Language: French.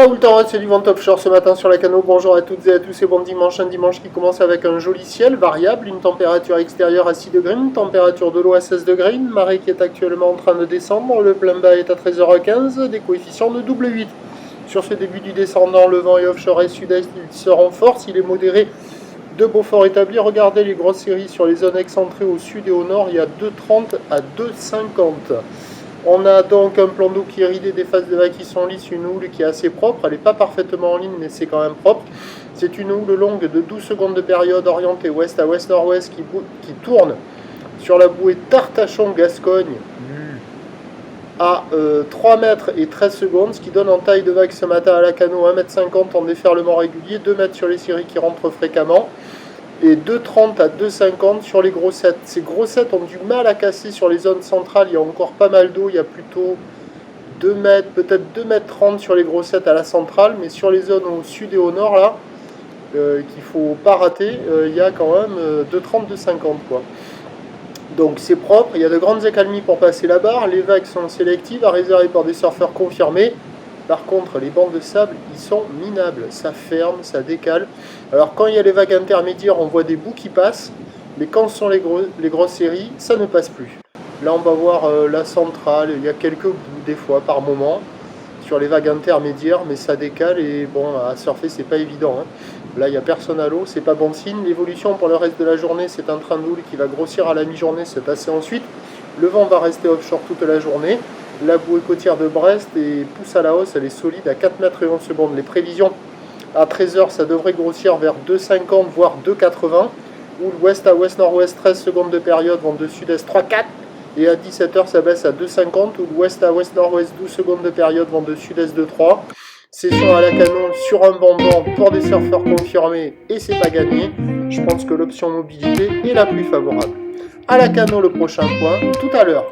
Là où le temps c'est du vent offshore ce matin sur la Cano. Bonjour à toutes et à tous et bon dimanche. Un dimanche qui commence avec un joli ciel variable, une température extérieure à 6 degrés, une température de l'eau à 16 degrés, une marée qui est actuellement en train de descendre. Le plein bas est à 13h15, des coefficients de double 8. Sur ce début du descendant, le vent est offshore et sud-est, il se renforce, il est modéré de Beaufort établi. Regardez les grosses séries sur les zones excentrées au sud et au nord, il y a 2,30 à 2,50. On a donc un plan d'eau qui est ridé, des faces de vagues qui sont lisses, une houle qui est assez propre. Elle n'est pas parfaitement en ligne, mais c'est quand même propre. C'est une houle longue de 12 secondes de période orientée ouest à ouest-nord-ouest qui tourne sur la bouée Tartachon-Gascogne à 3 mètres et 13 secondes, ce qui donne en taille de vague ce matin à la Cano 1,50 m en déferlement régulier, 2 mètres sur les séries qui rentrent fréquemment, et 2,30 à 2,50 sur les grossettes. Ces grossettes ont du mal à casser sur les zones centrales, il y a encore pas mal d'eau, il y a plutôt 2 mètres, peut-être 2 mètres 30 sur les grossettes à la centrale, mais sur les zones au sud et au nord, là, qu'il ne faut pas rater, il y a quand même 2,30, 2,50 quoi. Donc c'est propre, il y a de grandes accalmies pour passer la barre, les vagues sont sélectives, à réserver par des surfeurs confirmés. Par contre, les bancs de sable, ils sont minables, ça ferme, ça décale. Alors quand il y a les vagues intermédiaires, on voit des bouts qui passent, mais quand ce sont les grosses séries, ça ne passe plus. Là, on va voir la centrale, il y a quelques bouts des fois par moment sur les vagues intermédiaires, mais ça décale et bon, à surfer, c'est pas évident. Hein. Là, il n'y a personne à l'eau, c'est pas bon signe. L'évolution pour le reste de la journée, c'est un train de houle qui va grossir à la mi-journée, se passer ensuite. Le vent va rester offshore toute la journée. La bouée côtière de Brest pousse à la hausse, elle est solide à 4 mètres et 11 secondes. Les prévisions à 13h, ça devrait grossir vers 2,50 voire 2,80. Ou l'ouest à ouest-nord-ouest, 13 secondes de période, vent de sud-est 3,4. Et à 17h, ça baisse à 2,50. Ou l'ouest à ouest-nord-ouest, 12 secondes de période, vent de sud-est 2,3. Session à la Cano sur un bon vent pour des surfeurs confirmés et c'est pas gagné. Je pense que l'option mobilité est la plus favorable. À la Cano, le prochain point, tout à l'heure.